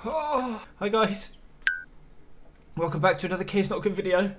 Oh, hi guys, welcome back to another Kaneisnotgood video.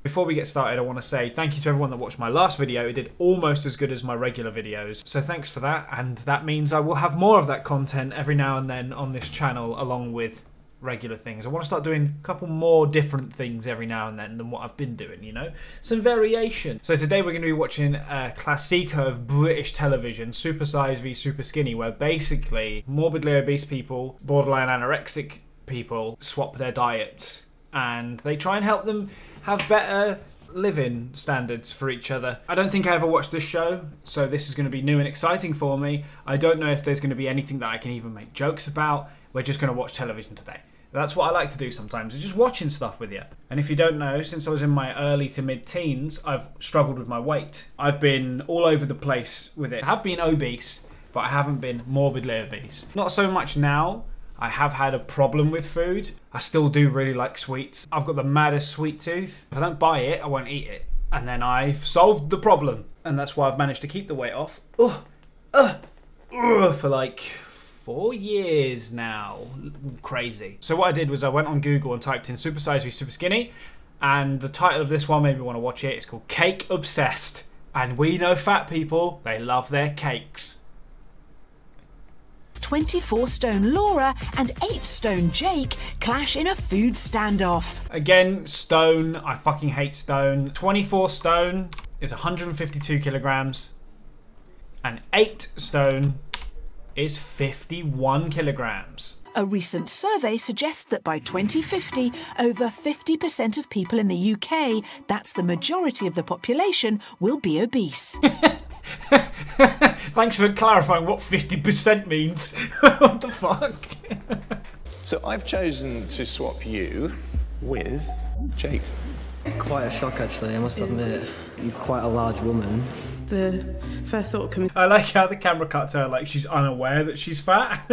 Before we get started, I want to say thank you to everyone that watched my last video. It did almost as good as my regular videos, so thanks for that, and that means I will have more of that content every now and then on this channel along with regular things. I want to start doing a couple more different things every now and then than what I've been doing, you know? Some variation. So today we're going to be watching a classica of British television, Supersize v Superskinny, where basically morbidly obese people, borderline anorexic people swap their diets and they try and help them have better living standards for each other. I don't think I ever watched this show, so this is going to be new and exciting for me. I don't know if there's going to be anything that I can even make jokes about. We're just going to watch television today. That's what I like to do sometimes, is just watching stuff with you. And if you don't know, since I was in my early to mid-teens, I've struggled with my weight. I've been all over the place with it. I have been obese, but I haven't been morbidly obese. Not so much now. I have had a problem with food. I still do really like sweets. I've got the maddest sweet tooth. If I don't buy it, I won't eat it. And then I've solved the problem. And that's why I've managed to keep the weight off. For like 4 years now. Crazy. So what I did was I went on Google and typed in Supersize v Superskinny, and the title of this one made me want to watch it. It's called Cake Obsessed. And we know fat people, they love their cakes. 24-stone Laura and 8-stone Jake clash in a food standoff. Again, stone. I fucking hate stone. 24 stone is 152 kilograms. And 8 stone is 51 kilograms. A recent survey suggests that by 2050, over 50% of people in the UK, that's the majority of the population, will be obese. Thanks for clarifying what 50% means. What the fuck? So I've chosen to swap you with Jake. Quite a shock, actually, I must admit. You're quite a large woman. The first thought coming. I like how the camera cuts her like she's unaware that she's fat.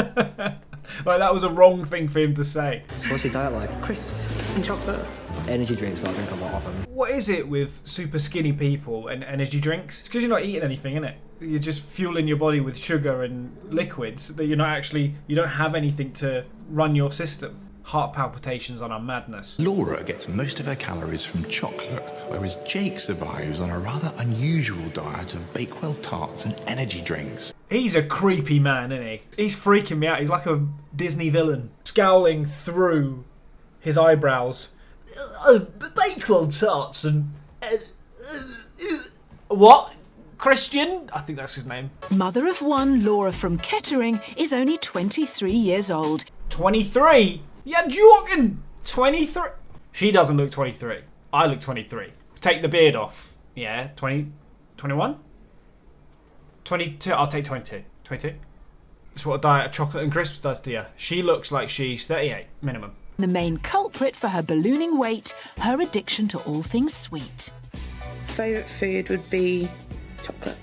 Like that was a wrong thing for him to say. So what's your diet like? Crisps and chocolate. Energy drinks, I drink a lot of them. What is it with super skinny people and energy drinks? It's because you're not eating anything, innit? You're just fueling your body with sugar and liquids that you're not actually, you don't have anything to run your system. Heart palpitations on our madness. Laura gets most of her calories from chocolate, whereas Jake survives on a rather unusual diet of Bakewell tarts and energy drinks. He's a creepy man, isn't he? He's freaking me out. He's like a Disney villain. Scowling through his eyebrows. Bakewell tarts and... What? Christian? I think that's his name. Mother of one, Laura from Kettering, is only 23 years old. 23? Yeah, joking. 23. She doesn't look 23. I look 23. Take the beard off. Yeah, 20, 21? 22. I'll take 22. 22. That's what a diet of chocolate and crisps does to you. She looks like she's 38, minimum. The main culprit for her ballooning weight, her addiction to all things sweet. Favourite food would be chocolate.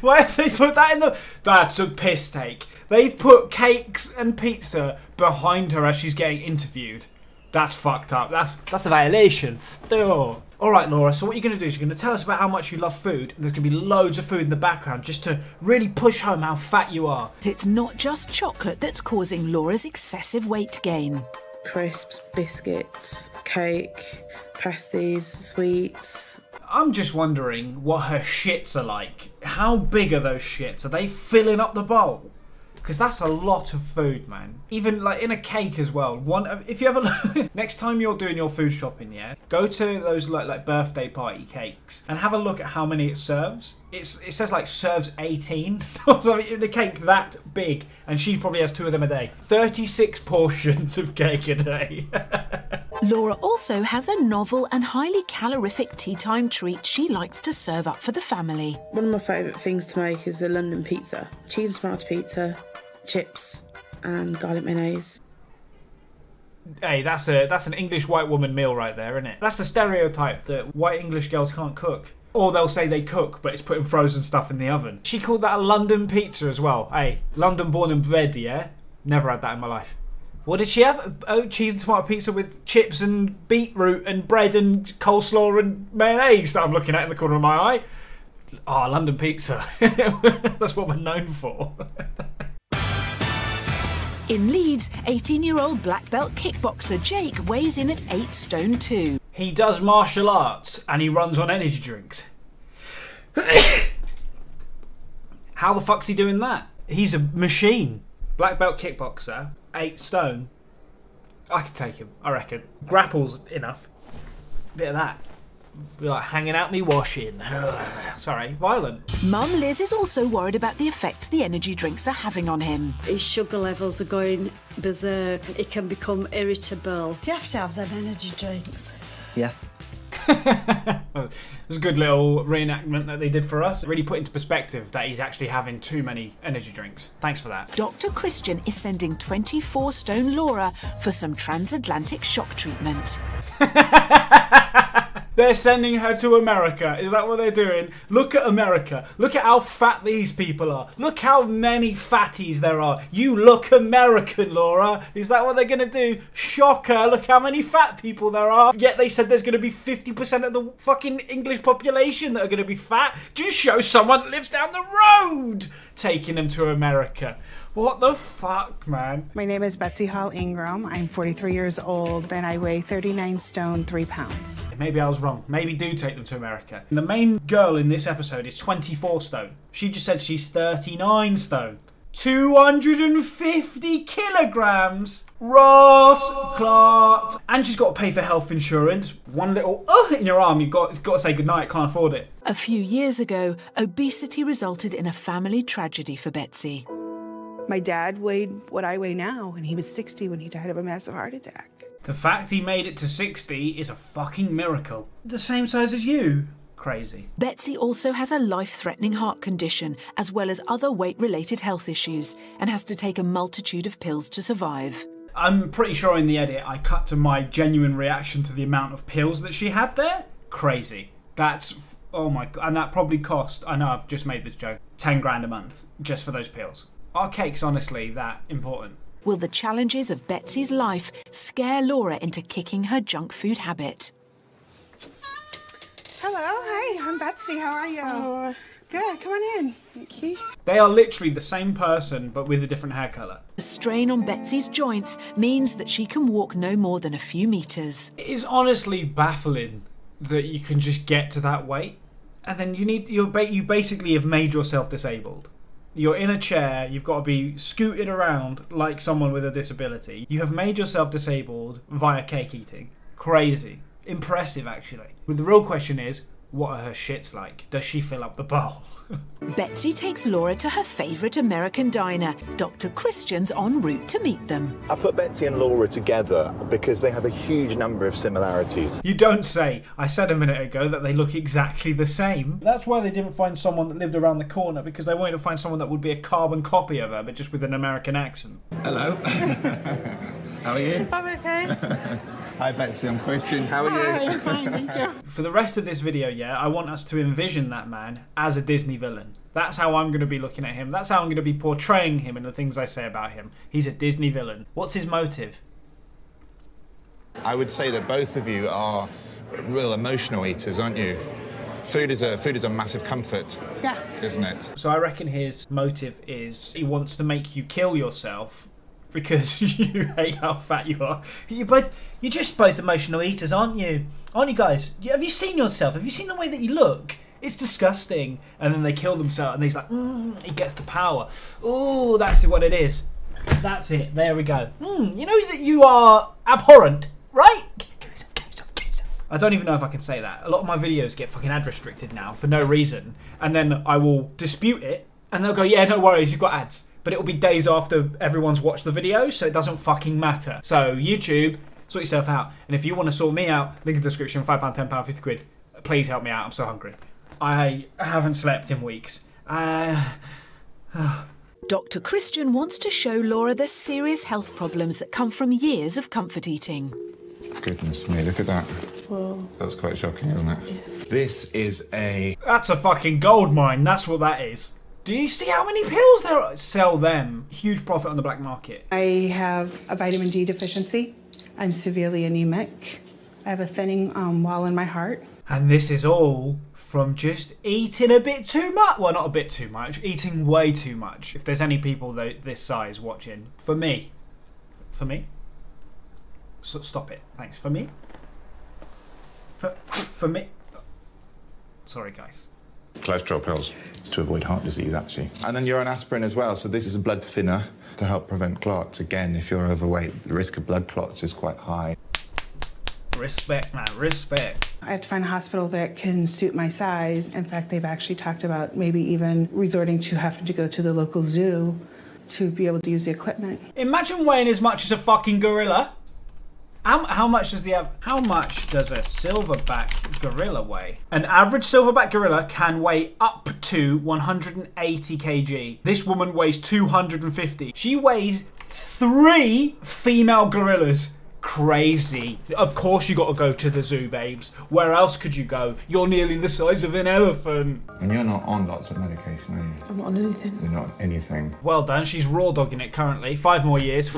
Why have they put that in the... That's a piss take. They've put cakes and pizza behind her as she's getting interviewed. That's fucked up. That's a violation still. Alright, Laura, so what you're going to do is you're going to tell us about how much you love food, and there's going to be loads of food in the background just to really push home how fat you are. It's not just chocolate that's causing Laura's excessive weight gain. Crisps, biscuits, cake, pasties, sweets. I'm just wondering what her shits are like. How big are those shits? Are they filling up the bowl? Because that's a lot of food, man. Even like in a cake as well. If you ever next time you're doing your food shopping, yeah, go to those like birthday party cakes and have a look at how many it serves. It says like serves 18 or something in a cake that big, and she probably has 2 of them a day. 36 portions of cake a day. Laura also has a novel and highly calorific tea time treat she likes to serve up for the family. One of my favourite things to make is a London pizza. Cheese and tomato pizza, chips and garlic mayonnaise. Hey, that's an English white woman meal right there, isn't it? That's the stereotype that white English girls can't cook. Or they'll say they cook, but it's putting frozen stuff in the oven. She called that a London pizza as well. Hey, London born and bred, yeah? Never had that in my life. What did she have? Oh, cheese and tomato pizza with chips and beetroot and bread and coleslaw and mayonnaise that I'm looking at in the corner of my eye. Oh, London pizza. That's what we're known for. In Leeds, 18-year-old black belt kickboxer Jake weighs in at 8 stone 2. He does martial arts and he runs on energy drinks. How the fuck's he doing that? He's a machine. Black belt kickboxer, 8 stone. I could take him, I reckon. Grapples enough. Bit of that. Be like hanging out me washing. Sorry, violent. Mum Liz is also worried about the effects the energy drinks are having on him. His sugar levels are going berserk. He can become irritable. Do you have to have them energy drinks? Yeah. It was a good little reenactment that they did for us. It really put into perspective that he's actually having too many energy drinks. Thanks for that. Dr. Christian is sending 24 stone Laura for some transatlantic shock treatment. They're sending her to America. Is that what they're doing? Look at America. Look at how fat these people are. Look how many fatties there are. You look American, Laura. Is that what they're going to do? Shocker. Look how many fat people there are. Yet they said there's going to be 50% of the fucking English population that are going to be fat. Just show someone that lives down the road taking them to America. What the fuck, man? My name is Betsy Hall Ingram. I'm 43 years old and I weigh 39 stone 3 pounds. Maybe I was wrong. Maybe do take them to America. And the main girl in this episode is 24 stone. She just said she's 39 stone. 250 kilograms. Ross Clark. And she's got to pay for health insurance. One little in your arm, you've got to say goodnight, can't afford it. A few years ago, obesity resulted in a family tragedy for Betsy. My dad weighed what I weigh now, and he was 60 when he died of a massive heart attack. The fact he made it to 60 is a fucking miracle. The same size as you. Crazy. Betsy also has a life-threatening heart condition, as well as other weight-related health issues, and has to take a multitude of pills to survive. I'm pretty sure in the edit I cut to my genuine reaction to the amount of pills that she had there. Crazy. That's... oh my god. And that probably cost, I know I've just made this joke, 10 grand a month just for those pills. Are cakes honestly that important? Will the challenges of Betsy's life scare Laura into kicking her junk food habit? Hello, hi, I'm Betsy. How are you? Good, come on in. Thank you. They are literally the same person, but with a different hair colour. The strain on Betsy's joints means that she can walk no more than a few metres. It is honestly baffling that you can just get to that weight, and then you basically have made yourself disabled. You're in a chair, you've got to be scooted around like someone with a disability. You have made yourself disabled via cake eating. Crazy. Impressive, actually. But the real question is, what are her shits like? Does she fill up the bowl? Betsy takes Laura to her favourite American diner. Dr. Christian's en route to meet them. I put Betsy and Laura together because they have a huge number of similarities. You don't say. I said a minute ago that they look exactly the same. That's why they didn't find someone that lived around the corner, because they wanted to find someone that would be a carbon copy of her, but just with an American accent. Hello. How are you? I'm okay. Hi Betsy, I'm Christian. How are you? Hi, I'm fine, thank you. For the rest of this video, yeah, I want us to envision that man as a Disney villain. That's how I'm going to be looking at him. That's how I'm going to be portraying him in the things I say about him. He's a Disney villain. What's his motive? I would say that both of you are real emotional eaters, aren't you? Food is a massive comfort, Yeah. isn't it? So I reckon his motive is he wants to make you kill yourself because you hate how fat you are. You're just both emotional eaters, aren't you? Aren't you guys? Have you seen yourself? Have you seen the way that you look? It's disgusting. And then they kill themselves and he's like, he gets the power. Oh, that's what it is. That's it. There we go. You know that you are abhorrent, right? Kill yourself. I don't even know if I can say that. A lot of my videos get fucking ad restricted now for no reason. And then I will dispute it and they'll go, yeah, no worries, you've got ads. But it'll be days after everyone's watched the video, so it doesn't fucking matter. So, YouTube, sort yourself out. And if you want to sort me out, link in the description, £5, £10, £50. Please help me out, I'm so hungry. I haven't slept in weeks. Dr. Christian wants to show Laura the serious health problems that come from years of comfort eating. Goodness me, look at that. Whoa. That's quite shocking, isn't it? Yeah. This is a... That's a fucking gold mine, that's what that is. Do you see how many pills there are? Sell them. Huge profit on the black market. I have a vitamin D deficiency. I'm severely anemic. I have a thinning wall in my heart. And this is all from just eating a bit too much. Well, not a bit too much, eating way too much. If there's any people this size watching, for me, so stop it, thanks. For me, for me, sorry guys. Cholesterol pills to avoid heart disease, actually. And then you're on aspirin as well, so this is a blood thinner to help prevent clots. Again, if you're overweight, the risk of blood clots is quite high. Respect, man, respect. I have to find a hospital that can suit my size. In fact, they've actually talked about maybe even resorting to having to go to the local zoo to be able to use the equipment. Imagine weighing as much as a fucking gorilla. How much does a silverback gorilla weigh? An average silverback gorilla can weigh up to 180 kg. This woman weighs 250. She weighs 3 female gorillas. Crazy. Of course you got to go to the zoo, babes. Where else could you go? You're nearly the size of an elephant. And you're not on lots of medication, are you? I'm not on anything. You're not on anything. Well done. She's raw dogging it currently. 5 more years.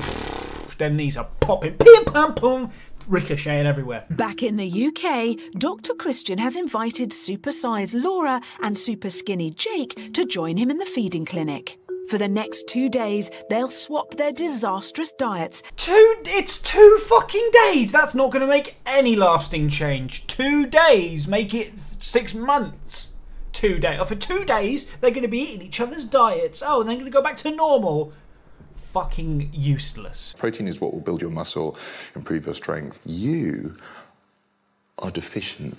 Them knees are popping. Pim pam pum. Ricocheting everywhere. Back in the UK, Dr. Christian has invited Supersize Laura and Superskinny Jake to join him in the feeding clinic. For the next 2 days, they'll swap their disastrous diets. It's 2 fucking days. That's not going to make any lasting change. 2 days. Make it 6 months. 2 days. For 2 days, they're going to be eating each other's diets. Oh, and they're going to go back to normal. Fucking useless. Protein is what will build your muscle, improve your strength. You are deficient,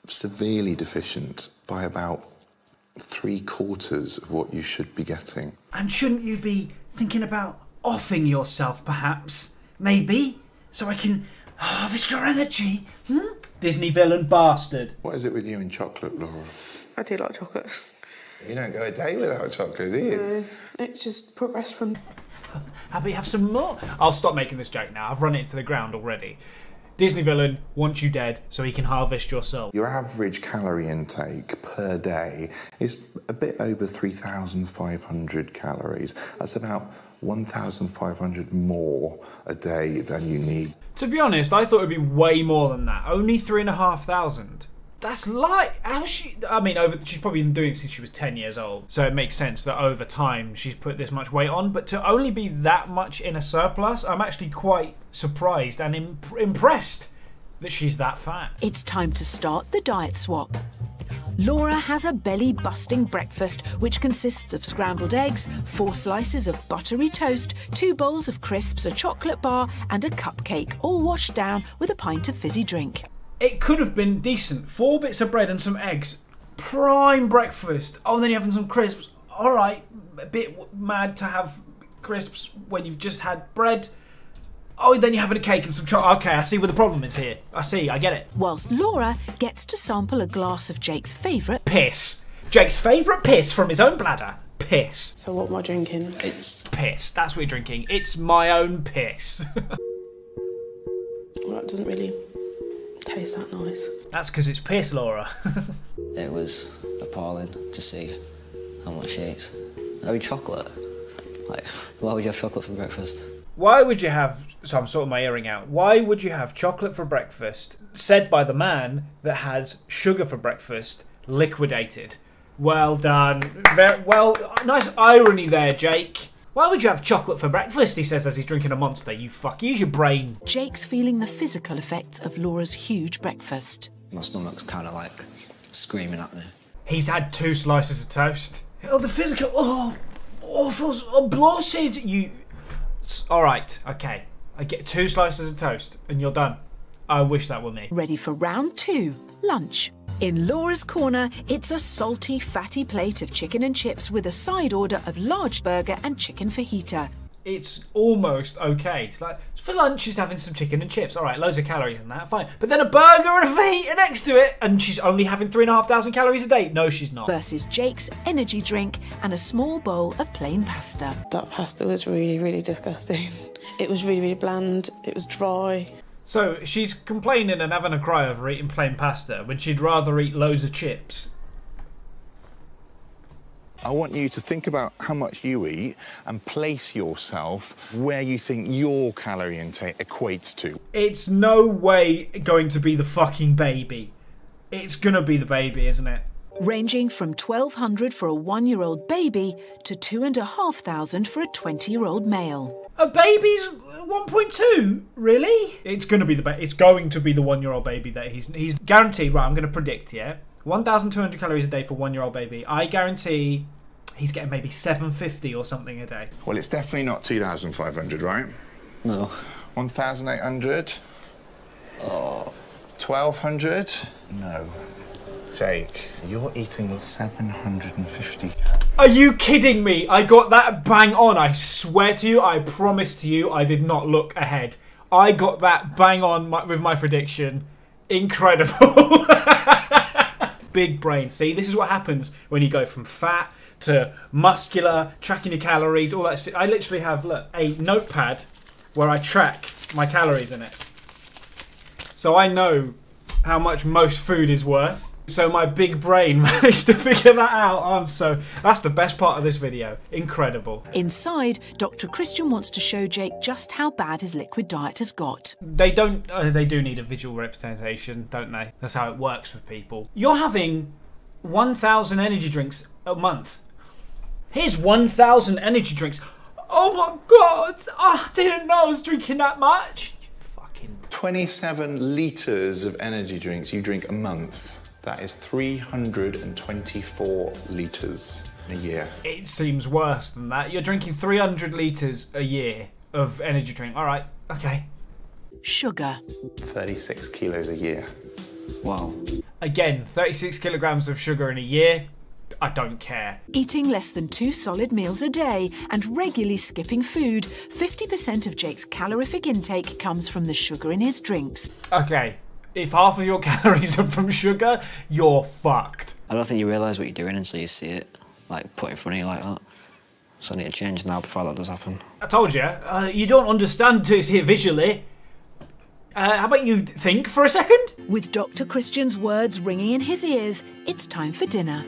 severely deficient, by about 3/4 of what you should be getting. And shouldn't you be thinking about offing yourself, perhaps? Maybe? So I can harvest your energy? Disney villain bastard. What is it with you and chocolate, Laura? I do like chocolate. You don't go a day without chocolate, do you? No, it's just progressed from... How about you have some more? I'll stop making this joke now. I've run it into the ground already. Disney villain wants you dead so he can harvest your soul. Your average calorie intake per day is a bit over 3,500 calories. That's about 1,500 more a day than you need. To be honest, I thought it'd be way more than that. Only 3,500. That's light. She's probably been doing it since she was 10 years old. So it makes sense that over time she's put this much weight on. But to only be that much in a surplus, I'm actually quite surprised and impressed that she's that fat. It's time to start the diet swap. Laura has a belly-busting breakfast, which consists of scrambled eggs, 4 slices of buttery toast, 2 bowls of crisps, a chocolate bar, and a cupcake, all washed down with a pint of fizzy drink. It could have been decent. 4 bits of bread and some eggs. Prime breakfast. Oh, and then you're having some crisps. All right, a bit mad to have crisps when you've just had bread. Oh, then you're having a cake and some chocolate. Okay, I see where the problem is here. I get it. Whilst Laura gets to sample a glass of Jake's favourite piss. Jake's favourite piss from his own bladder. Piss. So what am I drinking? It's piss. That's what you're drinking. It's my own piss. Well, it doesn't really taste that nice. That's because it's piss, Laura. It was appalling to see how much she eats. I mean, chocolate. Like, why would you have chocolate for breakfast? Why would you have... So I'm sorting my earring out. Why would you have chocolate for breakfast, said by the man that has sugar for breakfast, liquidated? Well done. Nice irony there, Jake. Why would you have chocolate for breakfast, he says as he's drinking a Monster, you fuck. Use your brain. Jake's feeling the physical effects of Laura's huge breakfast. My stomach's kind of like screaming at me. He's had 2 slices of toast. Oh, the physical... Oh, awful... Oh, bloated. You... Alright, okay. I get 2 slices of toast and you're done. I wish that were me. Ready for round 2, lunch. In Laura's corner, it's a salty, fatty plate of chicken and chips with a side order of large burger and chicken fajita. It's almost okay. It's like, for lunch, she's having some chicken and chips. All right, loads of calories in that, fine. But then a burger and a fajita next to it, and she's only having 3,500 calories a day. No, she's not. Versus Jake's energy drink and a small bowl of plain pasta. That pasta was really, really disgusting. It was really, really bland. It was dry. So she's complaining and having a cry over eating plain pasta when she'd rather eat loads of chips. I want you to think about how much you eat and place yourself where you think your calorie intake equates to. It's no way going to be the fucking baby. It's gonna be the baby, isn't it? ranging from $1,200 for a 1-year-old baby to $2,500 for a 20-year-old male. A baby's 1.2? Really? It's going to be the 1-year-old baby that he's guaranteed. Right, I'm going to predict, yeah. 1,200 calories a day for 1-year-old baby. I guarantee he's getting maybe 750 or something a day. Well, it's definitely not 2,500, right? No. 1,800? Oh. 1,200? No. Jake, you're eating 750. Are you kidding me? I got that bang on. I swear to you, I promise to you, I did not look ahead. I got that bang on with my prediction. Incredible. Big brain. See, this is what happens when you go from fat to muscular, tracking your calories, all that shit. I literally have, look, a notepad where I track my calories in it. So I know how much most food is worth. So my big brain managed to figure that out. That's the best part of this video. Incredible. Inside, Dr. Christian wants to show Jake just how bad his liquid diet has got. They do need a visual representation, don't they? That's how it works with people. You're having 1,000 energy drinks a month. Here's 1,000 energy drinks. Oh my God, I didn't know I was drinking that much. You fucking... 27 litres of energy drinks you drink a month. That is 324 litres a year. It seems worse than that. You're drinking 300 litres a year of energy drink. All right, okay. Sugar. 36 kilos a year. Wow. Again, 36 kilograms of sugar in a year. I don't care. Eating less than 2 solid meals a day and regularly skipping food, 50% of Jake's calorific intake comes from the sugar in his drinks. Okay. If half of your calories are from sugar, you're fucked. I don't think you realise what you're doing until you see it, like, put in front of you like that. So I need to change now before that does happen. I told you, you don't understand to see it visually. How about you think for a second? With Dr. Christian's words ringing in his ears, it's time for dinner.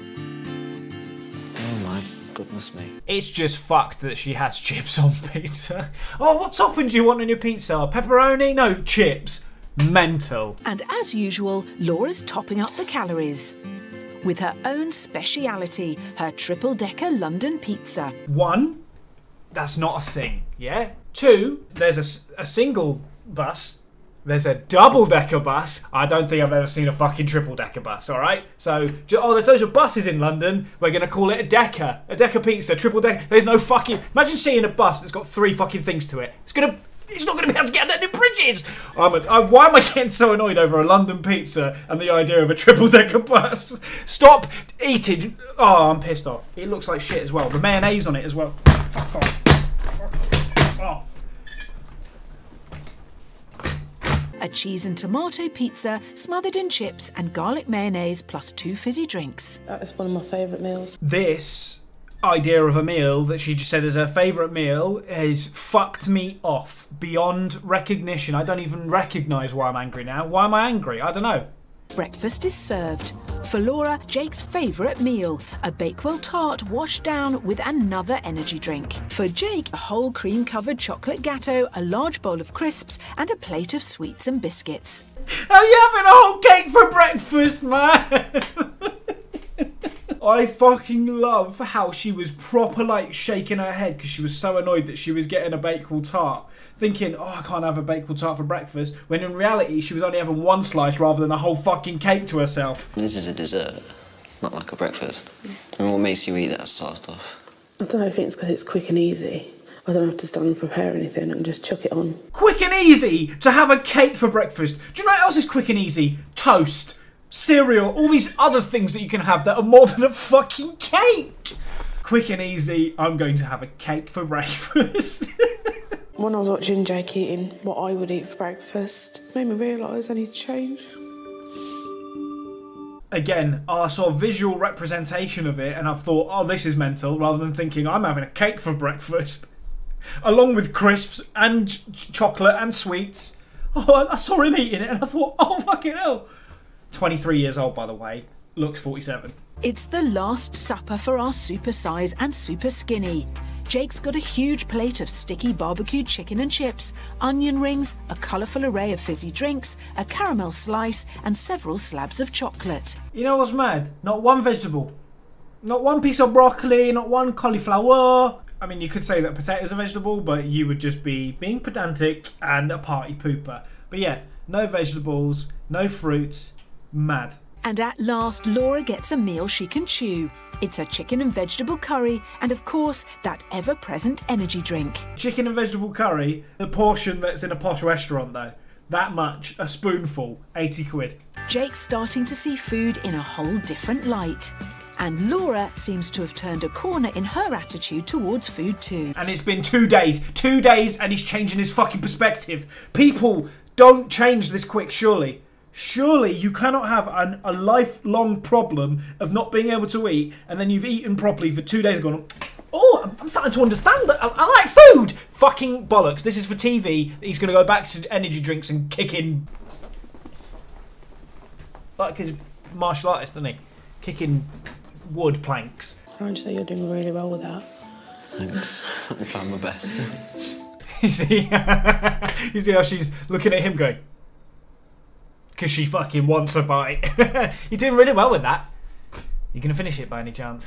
Oh my goodness me. It's just fucked that she has chips on pizza. Oh, what topping do you want on your pizza? Pepperoni? No, chips. Mental. And as usual, Laura's topping up the calories with her own speciality, her triple-decker London pizza. 1, that's not a thing, yeah? 2, there's a single bus. There's a double-decker bus. I don't think I've ever seen a fucking triple-decker bus, all right? So, there's loads of buses in London. We're going to call it a decker. A decker pizza, triple-decker. There's no fucking... Imagine seeing a bus that's got 3 fucking things to it. It's not going to be able to get under the bridges. Why am I getting so annoyed over a London pizza and the idea of a triple-decker bus? Stop eating. Oh, I'm pissed off. It looks like shit as well. The mayonnaise on it as well. Fuck off. Fuck off. A cheese and tomato pizza smothered in chips and garlic mayonnaise plus 2 fizzy drinks. That is one of my favourite meals. This idea of a meal that she just said is her favourite meal has fucked me off beyond recognition. I don't even recognise why I'm angry now. Why am I angry? I don't know. Breakfast is served. For Laura, Jake's favourite meal, a Bakewell tart washed down with another energy drink. For Jake, a whole cream-covered chocolate gâteau, a large bowl of crisps and a plate of sweets and biscuits. Are you having a whole cake for breakfast, man? I fucking love how she was proper like shaking her head because she was so annoyed that she was getting a Bakewell tart. Thinking, oh, I can't have a Bakewell tart for breakfast. When in reality, she was only having 1 slice rather than a whole fucking cake to herself. This is a dessert, not like a breakfast. I mean, what makes you eat that sort of stuff? I don't know, I think it's because it's quick and easy. I don't have to stand and prepare anything and just chuck it on. Quick and easy to have a cake for breakfast. Do you know what else is quick and easy? Toast, cereal, all these other things that you can have that are more than a fucking cake. Quick and easy, I'm going to have a cake for breakfast. When I was watching Jake eating what I would eat for breakfast, it made me realise I need to change. Again, I saw a visual representation of it and I've thought, oh, this is mental, rather than thinking I'm having a cake for breakfast. Along with crisps and chocolate and sweets. Oh, I saw him eating it and I thought, oh, fucking hell. 23 years old, by the way. Looks 47. It's the last supper for our Supersize and Superskinny. Jake's got a huge plate of sticky barbecued chicken and chips, onion rings, a colourful array of fizzy drinks, a caramel slice and several slabs of chocolate. You know what's mad? Not one vegetable. Not one piece of broccoli, not one cauliflower. I mean, you could say that potatoes are a vegetable, but you would just be being pedantic and a party pooper. But yeah, no vegetables, no fruits. Mad. And at last, Laura gets a meal she can chew. It's a chicken and vegetable curry and, of course, that ever-present energy drink. Chicken and vegetable curry, the portion that's in a posh restaurant though. That much, a spoonful, 80 quid. Jake's starting to see food in a whole different light. And Laura seems to have turned a corner in her attitude towards food too. And it's been 2 days. 2 days and he's changing his fucking perspective. People don't change this quick, surely. Surely you cannot have a lifelong problem of not being able to eat and then you've eaten properly for 2 days and gone, oh, I'm starting to understand that I like food. Fucking bollocks. This is for TV. He's going to go back to energy drinks and kick in like a martial artist, isn't he? Kicking wood planks. I would say you're doing really well with that. Thanks. I'm trying my best. You see how she's looking at him going, because she fucking wants a bite. You're doing really well with that. You gonna finish it by any chance?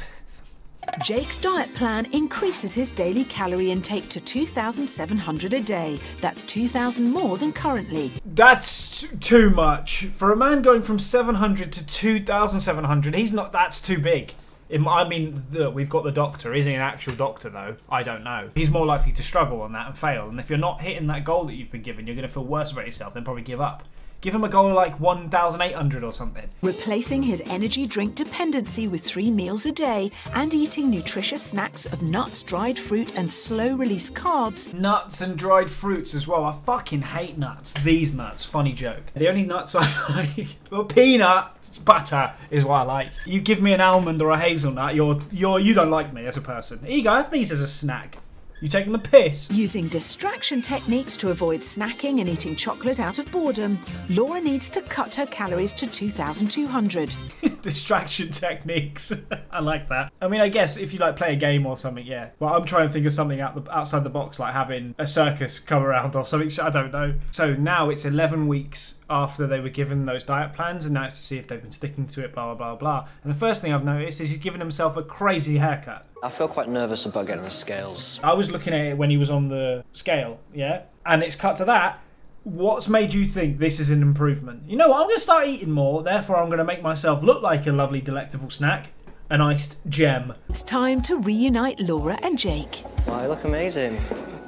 Jake's diet plan increases his daily calorie intake to 2,700 a day. That's 2,000 more than currently. That's too much. For a man going from 700 to 2,700, he's not, that's too big. I mean, we've got the doctor. Is he an actual doctor, though? I don't know. He's more likely to struggle on that and fail. And if you're not hitting that goal that you've been given, you're going to feel worse about yourself, then probably give up. Give him a goal of like 1,800 or something. Replacing his energy drink dependency with 3 meals a day and eating nutritious snacks of nuts, dried fruit and slow-release carbs. Nuts and dried fruits as well. I fucking hate nuts. These nuts. Funny joke. The only nuts I like, well, peanuts butter is what I like. You give me an almond or a hazelnut, you don't like me as a person. Here you go, have these as a snack. You taking the piss? Using distraction techniques to avoid snacking and eating chocolate out of boredom, Laura needs to cut her calories to 2,200. Distraction techniques. I like that. I mean, I guess if you like play a game or something, yeah. Well, I'm trying to think of something outside the box, like having a circus come around or something. I don't know. So now it's 11 weeks after they were given those diet plans, and now it's to see if they've been sticking to it, blah, blah, blah, blah. And the first thing I've noticed is he's given himself a crazy haircut. I feel quite nervous about getting the scales. I was looking at it when he was on the scale, yeah? And it's cut to that. What's made you think this is an improvement? You know what? I'm going to start eating more, therefore I'm going to make myself look like a lovely, delectable snack. An iced gem. It's time to reunite Laura and Jake. Wow, you look amazing.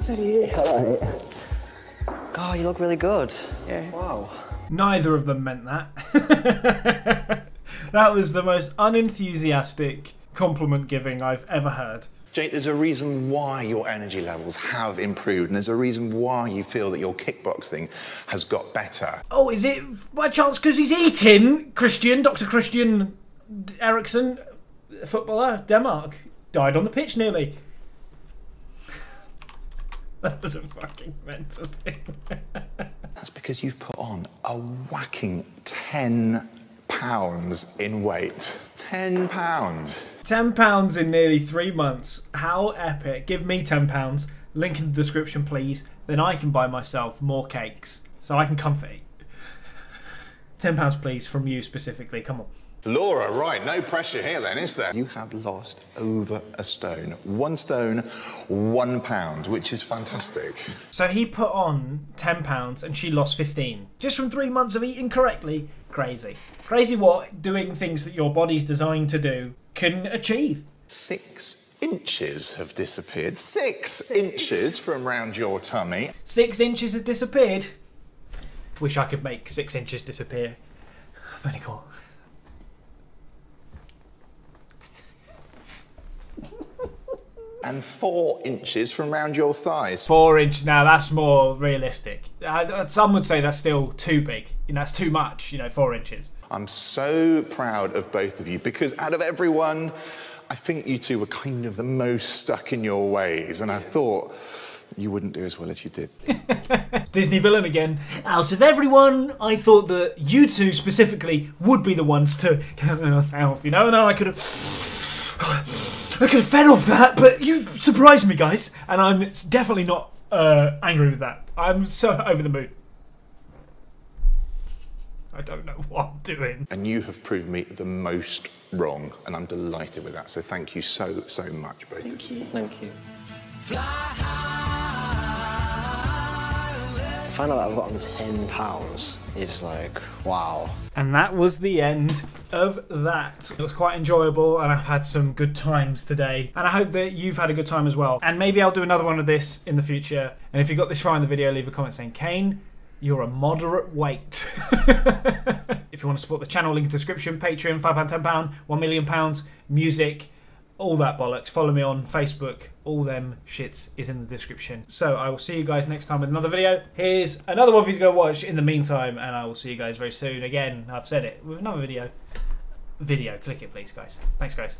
So do you. God, you look really good. Yeah. Wow. Neither of them meant that. That was the most unenthusiastic compliment giving I've ever heard. Jake, there's a reason why your energy levels have improved, and there's a reason why you feel that your kickboxing has got better. Oh, is it by chance because he's eating? Dr. Christian Eriksen, footballer, Denmark, died on the pitch nearly. That was a fucking mental thing. That's because you've put on a whacking 10 pounds in weight. 10 pounds. 10 pounds in nearly 3 months. How epic. Give me 10 pounds. Link in the description, please. Then I can buy myself more cakes so I can comfort eat. 10 pounds, please, from you specifically. Come on. Laura, right, no pressure here then, is there? You have lost over a stone. 1 stone, 1 pound, which is fantastic. So he put on 10 pounds and she lost 15. Just from 3 months of eating correctly. Crazy. Crazy what doing things that your body's designed to do can achieve. 6 inches have disappeared. 6 inches from round your tummy. 6 inches has disappeared. Wish I could make 6 inches disappear. Very cool. And 4 inches from round your thighs. 4 inches, now that's more realistic. Some would say that's still too big. You know, that's too much, 4 inches. I'm so proud of both of you because out of everyone, I think you two were kind of the most stuck in your ways, and I thought you wouldn't do as well as you did. Disney villain again. Out of everyone, I thought that you two specifically would be the ones to get yourself, and I could have I could have fed off that, but you've surprised me, guys. And I'm definitely not angry with that. I'm so over the moon. I don't know what I'm doing. And you have proved me the most wrong, and I'm delighted with that. So thank you so much, both. Thank you. Thank you. I find out that I've got on £10 is like, wow. And that was the end of that. It was quite enjoyable, and I've had some good times today. And I hope that you've had a good time as well. And maybe I'll do another one of this in the future. And if you got this far in the video, leave a comment saying, Kane, you're a moderate weight. If you want to support the channel, link in the description. Patreon, £5, £10, £1 million, music, all that bollocks. Follow me on Facebook. All them shits is in the description. So I will see you guys next time with another video. Here's another one for you to go watch in the meantime, and I will see you guys very soon. Again, I've said it, with another video. Click it, please, guys. Thanks, guys.